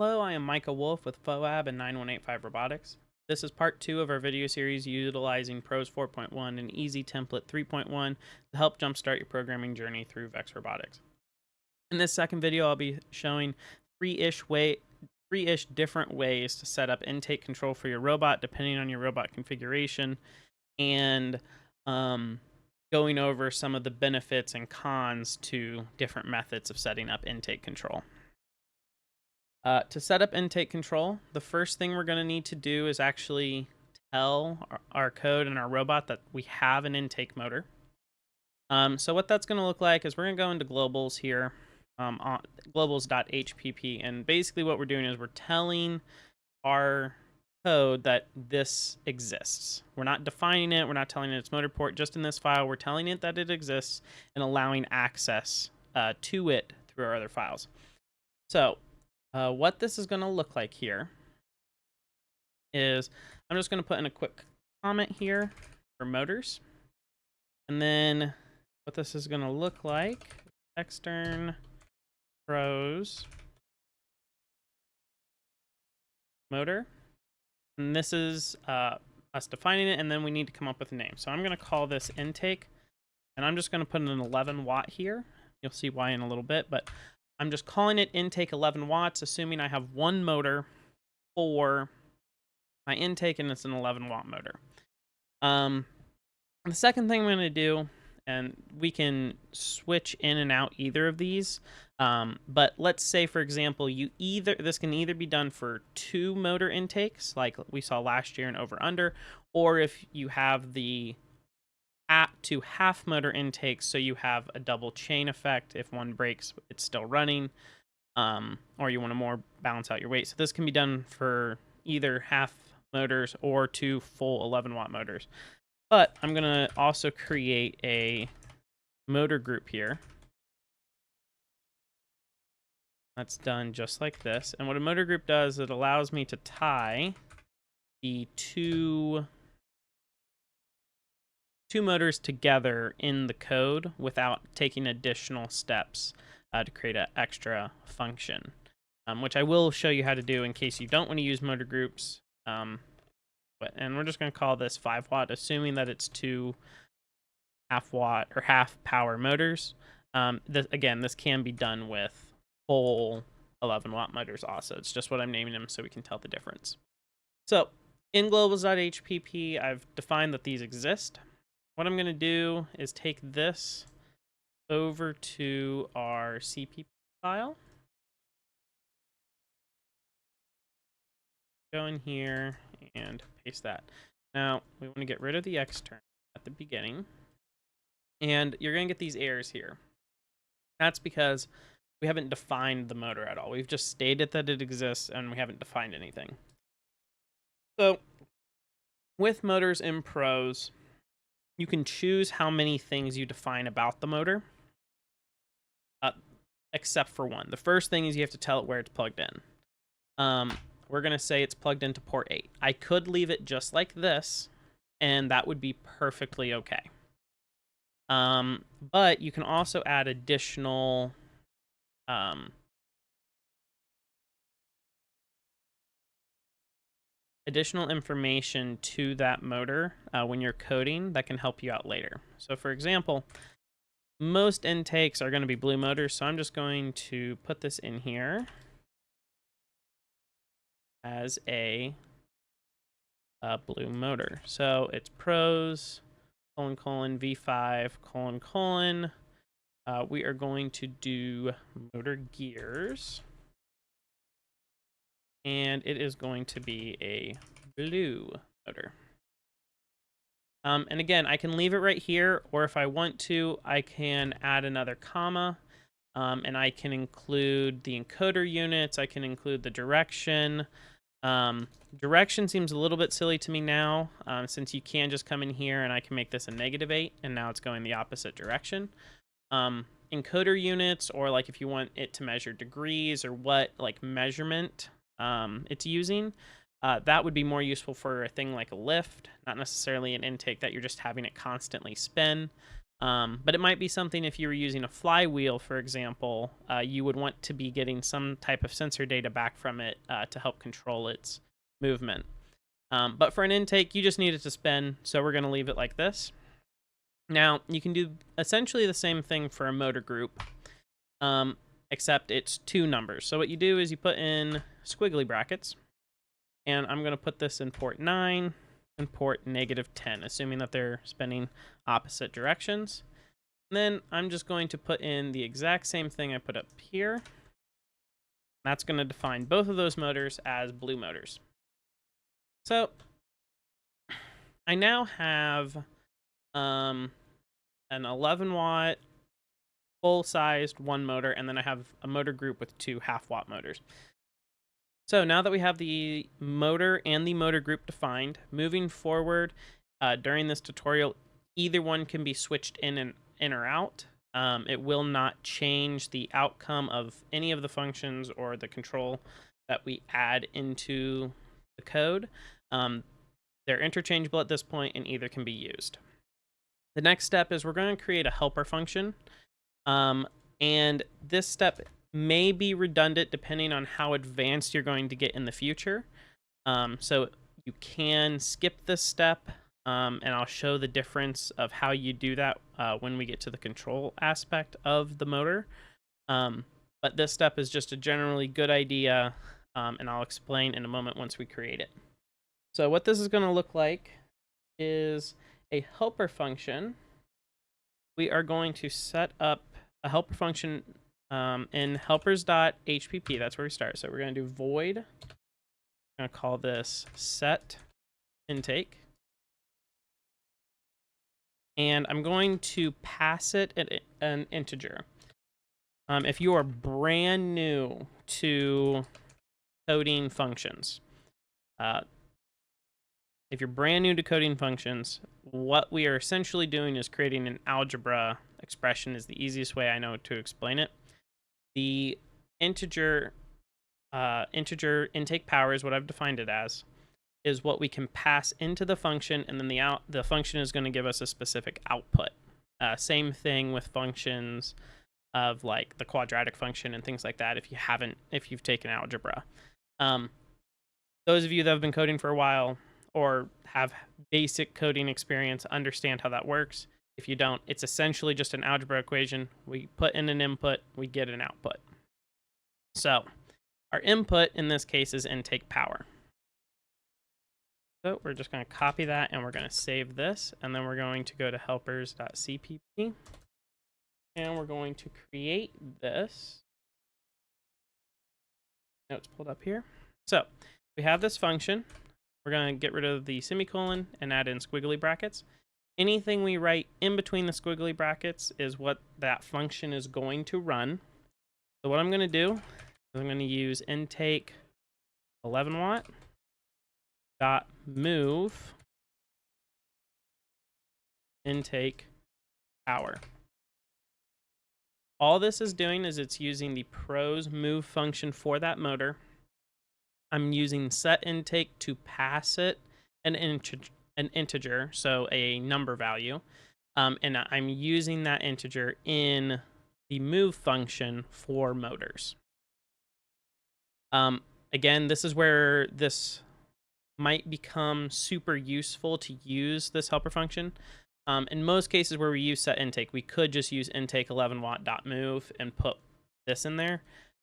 Hello, I am Micah Wolf with FOAB and 9185 Robotics. This is part 2 of our video series utilizing Pros 4.1 and Easy Template 3.1 to help jumpstart your programming journey through Vex Robotics. In this second video, I'll be showing three-ish different ways to set up intake control for your robot depending on your robot configuration, and going over some of the benefits and cons to different methods of setting up intake control. To set up intake control, the first thing we're going to need to do is actually tell our code and our robot that we have an intake motor. So what that's going to look like is we're going to go into globals here, on globals.hpp, and basically what we're doing is we're telling our code that this exists. We're not defining it, we're not telling it it's motor port, just in this file we're telling it that it exists and allowing access to it through our other files. So what this is going to look like here is I'm just going to put in a quick comment here for motors. And then what this is going to look like, extern pros motor. And this is us defining it, and then we need to come up with a name. So I'm going to call this intake, and I'm just going to put in an 11 watt here. You'll see why in a little bit, but I'm just calling it intake 11 watts, assuming I have one motor for my intake, and it's an 11 watt motor. The second thing I'm going to do, and we can switch in and out either of these, but let's say, for example, this can either be done for 2 motor intakes, like we saw last year in over under, or if you have the 2 half motor intakes, so you have a double chain effect. If one breaks, it's still running, or you want to more balance out your weight. So this can be done for either half motors or 2 full 11 watt motors. But I'm going to also create a motor group here. That's done just like this. And what a motor group does, it allows me to tie the two motors together in the code without taking additional steps to create an extra function, which I will show you how to do in case you don't want to use motor groups. And we're just going to call this 5 watt, assuming that it's 2 half watt or half power motors. Again, this can be done with full 11 watt motors also. It's just what I'm naming them so we can tell the difference. So in globals.hpp, I've defined that these exist. What I'm going to do is take this over to our CPP file. Go in here and paste that. Now, we want to get rid of the extern at the beginning. And you're going to get these errors here. That's because we haven't defined the motor at all. We've just stated that it exists, and we haven't defined anything. So, with motors in Pros, you can choose how many things you define about the motor, except for one. The first thing is you have to tell it where it's plugged in. We're going to say it's plugged into port 8. I could leave it just like this, and that would be perfectly okay. But you can also add additional information to that motor when you're coding that can help you out later. So for example, most intakes are going to be blue motors, so I'm just going to put this in here as a blue motor. So it's pros V5 : we are going to do motor gears, and it is going to be a blue motor. And again, I can leave it right here, or if I want to, I can add another comma, and I can include the encoder units, I can include the direction. Direction seems a little bit silly to me now, since you can just come in here and I can make this a -8, and now it's going the opposite direction. Encoder units, or like if you want it to measure degrees or what like measurement it's using, that would be more useful for a thing like a lift, not necessarily an intake that you're just having it constantly spin. But it might be something if you were using a flywheel, for example, you would want to be getting some type of sensor data back from it to help control its movement. But for an intake, you just need it to spin, so we're going to leave it like this. Now, you can do essentially the same thing for a motor group, except it's 2 numbers. So what you do is you put in squiggly brackets, and I'm going to put this in port 9 and port -10, assuming that they're spinning opposite directions. And then I'm just going to put in the exact same thing I put up here. That's going to define both of those motors as blue motors. So I now have an 11-watt full-sized 1 motor, and then I have a motor group with 2 half-watt motors. So now that we have the motor and the motor group defined, moving forward during this tutorial, either one can be switched in or out. It will not change the outcome of any of the functions or the control that we add into the code. They're interchangeable at this point and either can be used. The next step is we're going to create a helper function. And this step may be redundant depending on how advanced you're going to get in the future. So you can skip this step, and I'll show the difference of how you do that when we get to the control aspect of the motor. But this step is just a generally good idea, and I'll explain in a moment once we create it. So what this is going to look like is a helper function. We are going to set up a helper function in helpers.hpp. That's where we start. So we're going to do void. I'm going to call this set intake. And I'm going to pass it an integer. If you are brand new to coding functions, what we are essentially doing is creating an algebra expression is the easiest way I know to explain it. The integer intake power is what I've defined it as, is what we can pass into the function, and then the function is going to give us a specific output. Same thing with functions of like the quadratic function and things like that if you've taken algebra. Those of you that have been coding for a while or have basic coding experience understand how that works. If you don't, it's essentially just an algebra equation. We put in an input, we get an output. So our input in this case is intake power. So we're just going to copy that and we're going to save this, and then we're going to go to helpers.cpp and we're going to create this. Notes pulled up here. So we have this function. We're going to get rid of the semicolon and add in squiggly brackets. Anything we write in between the squiggly brackets is what that function is going to run. So what I'm going to do is I'm going to use intake 11-watt dot move intake power. All this is doing is it's using the pros move function for that motor. I'm using set intake to pass it an integer, so a number value, and I'm using that integer in the move function for motors. Again, this is where this might become super useful to use this helper function. In most cases where we use set intake, we could just use intake 11-watt.move and put this in there.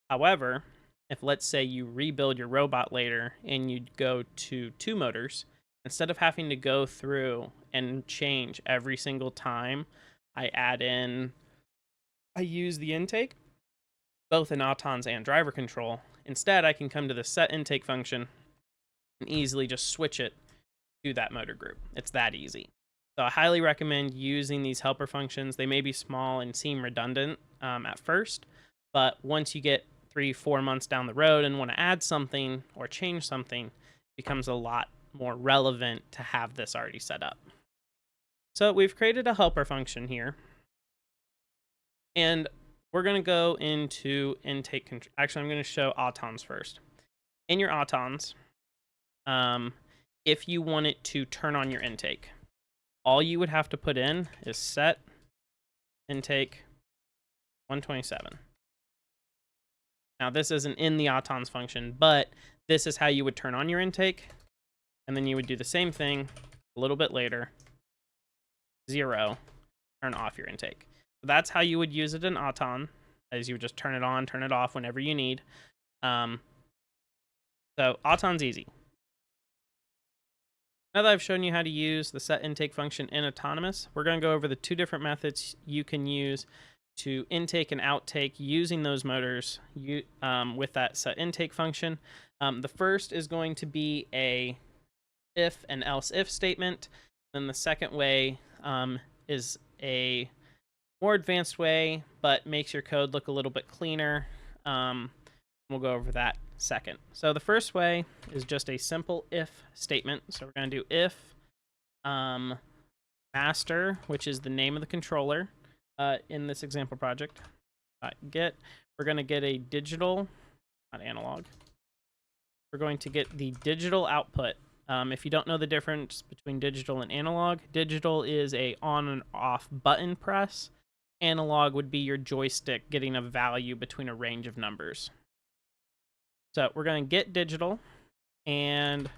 However, if let's say you rebuild your robot later and you go to 2 motors, instead of having to go through and change every single time I use the intake, both in autons and driver control, instead I can come to the set intake function and easily just switch it to that motor group. It's that easy. So I highly recommend using these helper functions. They may be small and seem redundant at first, but once you get 3-4 months down the road and want to add something or change something, it becomes a lot more relevant to have this already set up. So we've created a helper function here, and we're going to go into intake control. Actually, I'm going to show autons first. In your autons, if you want it to turn on your intake, all you would have to put in is set intake 127. Now this isn't in the autons function, but this is how you would turn on your intake. And then you would do the same thing a little bit later. 0, turn off your intake. So that's how you would use it in auton, as you would just turn it on, turn it off whenever you need. So auton's easy. Now that I've shown you how to use the set intake function in autonomous, we're going to go over the 2 different methods you can use to intake and outtake using those motors with that set intake function. The first is going to be a if and else if statement. Then the second way is a more advanced way, but makes your code look a little bit cleaner. We'll go over that second. So the first way is just a simple if statement. So we're going to do if master, which is the name of the controller in this example project, we're going to get a digital, not analog. We're going to get the digital output. If you don't know the difference between digital and analog, digital is a on and off button press. Analog would be your joystick getting a value between a range of numbers. So we're going to get digital, and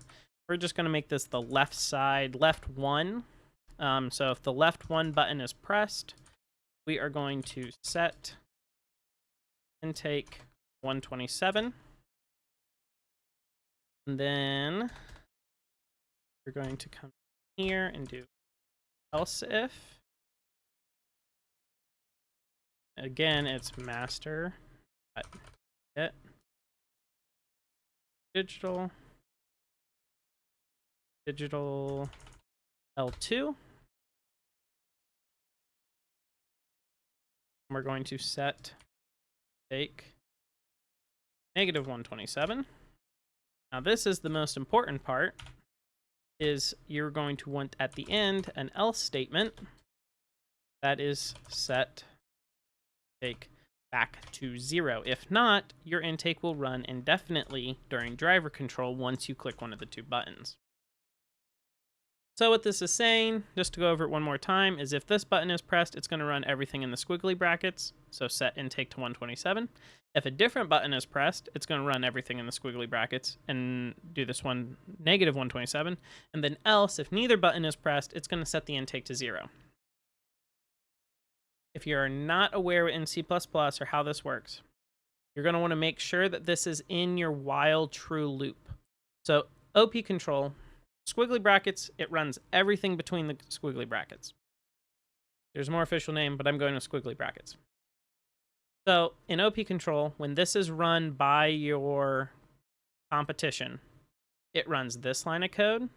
we're just going to make this the left side, left 1. So if the left 1 button is pressed, we are going to set intake 127. And then we're going to come here and do else if. Again, it's master get digital L2. We're going to set take negative 127. Now this is the most important part, is you're going to want at the end an else statement that is set take back to 0. If not, your intake will run indefinitely during driver control once you click one of the 2 buttons. So what this is saying, just to go over it one more time, is if this button is pressed, it's going to run everything in the squiggly brackets, so set intake to 127. If a different button is pressed, it's going to run everything in the squiggly brackets and do this one negative 127. And then else, if neither button is pressed, it's going to set the intake to 0. If you're not aware in C++ or how this works, you're going to want to make sure that this is in your while true loop. So OP control, squiggly brackets, it runs everything between the squiggly brackets. There's a more official name, but I'm going with squiggly brackets. So in OP control, when this is run by your competition, it runs this line of code,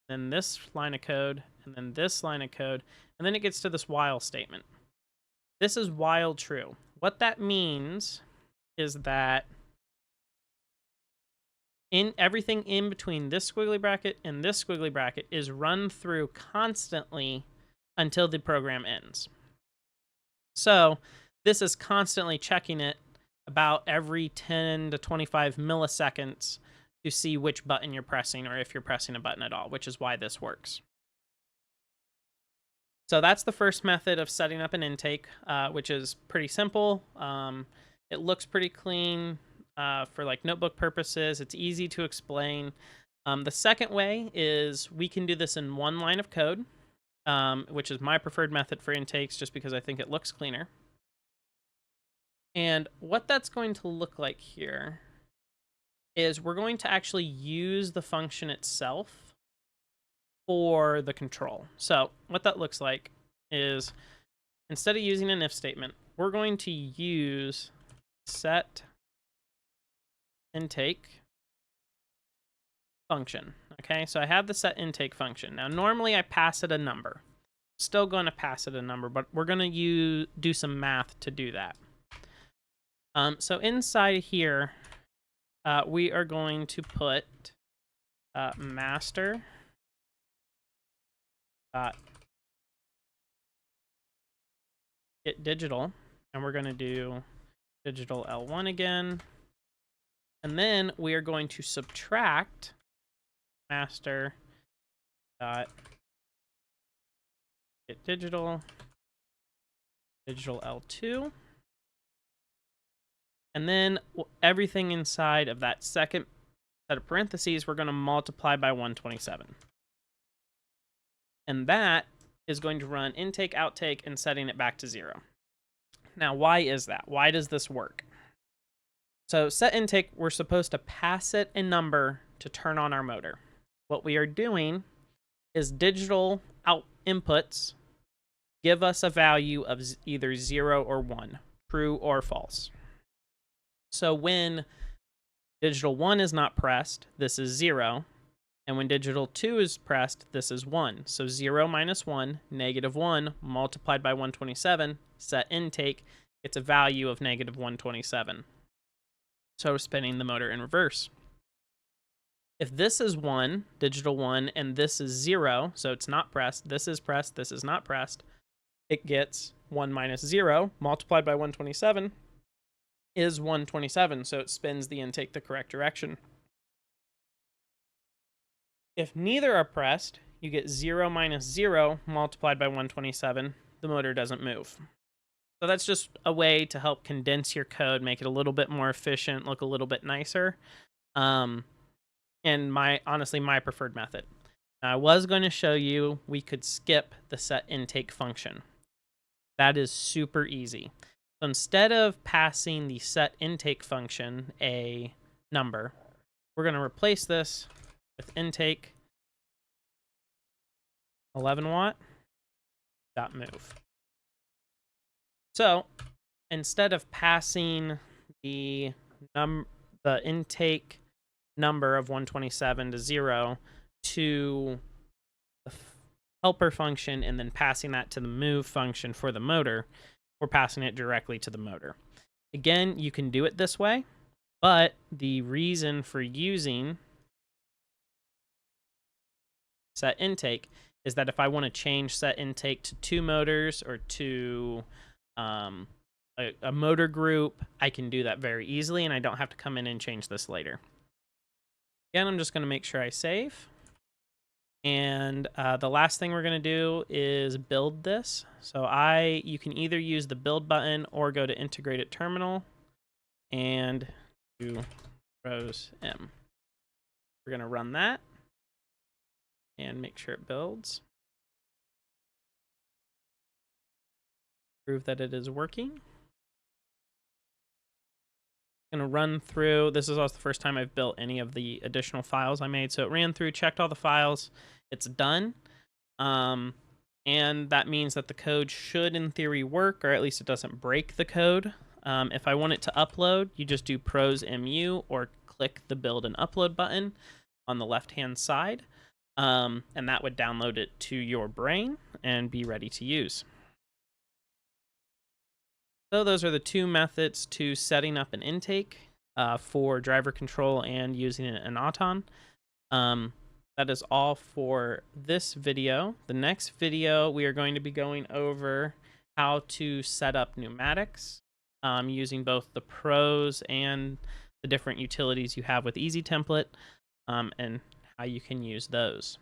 then this line of code, and then this line of code, and then it gets to this while statement. This is while true. What that means is that everything in between this squiggly bracket and this squiggly bracket is run through constantly until the program ends. So this is constantly checking it about every 10 to 25 milliseconds to see which button you're pressing, or if you're pressing a button at all, which is why this works. So that's the first method of setting up an intake, which is pretty simple. It looks pretty clean for like notebook purposes. It's easy to explain. The second way is we can do this in one line of code, which is my preferred method for intakes just because I think it looks cleaner. And what that's going to look like here is we're going to actually use the function itself for the control. So what that looks like is, instead of using an if statement, we're going to use set intake function. Okay, so I have the set intake function. Now normally I pass it a number. Still going to pass it a number, but we're going to do some math to do that. So inside here, we are going to put master get digital, and we're going to do digital L1 again, and then we are going to subtract master dot get digital digital L2. And then everything inside of that second set of parentheses, we're going to multiply by 127. And that is going to run intake, outtake, and setting it back to 0. Now, why is that? Why does this work? So set intake, we're supposed to pass it a number to turn on our motor. What we are doing is digital inputs give us a value of either 0 or 1, true or false. So when digital 1 is not pressed, this is 0. And when digital 2 is pressed, this is 1. So 0 minus 1, negative 1, multiplied by 127, set intake, gets a value of negative 127. So spinning the motor in reverse. If this is 1, digital 1, and this is 0, so it's not pressed, this is pressed, this is not pressed, it gets 1 minus 0, multiplied by 127, is 127, so it spins the intake the correct direction. If neither are pressed, you get 0 minus 0 multiplied by 127. The motor doesn't move. So that's just a way to help condense your code, make it a little bit more efficient, look a little bit nicer. And honestly, my preferred method. Now, I was going to show you we could skip the set intake function. That is super easy. So instead of passing the set intake function a number, we're going to replace this with intake 11 watt dot move. So instead of passing the intake number of 127 to 0 to the helper function and then passing that to the move function for the motor, we're passing it directly to the motor. Again, you can do it this way, but the reason for using set intake is that if I want to change set intake to 2 motors or to a motor group, I can do that very easily, and I don't have to come in and change this later. Again, I'm just going to make sure I save. And the last thing we're going to do is build this. So you can either use the build button or go to integrated terminal and do pros M. We're going to run that and make sure it builds. Prove that it is working. I'm going to run through. This is also the first time I've built any of the additional files I made. So it ran through, checked all the files. It's done. And that means that the code should, in theory, work, or at least it doesn't break the code. If I want it to upload, you just do pros MU or click the build and upload button on the left-hand side. And that would download it to your brain and be ready to use. So those are the two methods to setting up an intake for driver control and using an Auton. That is all for this video. The next video, we are going to be going over how to set up pneumatics using both the pros and the different utilities you have with Easy Template and how you can use those.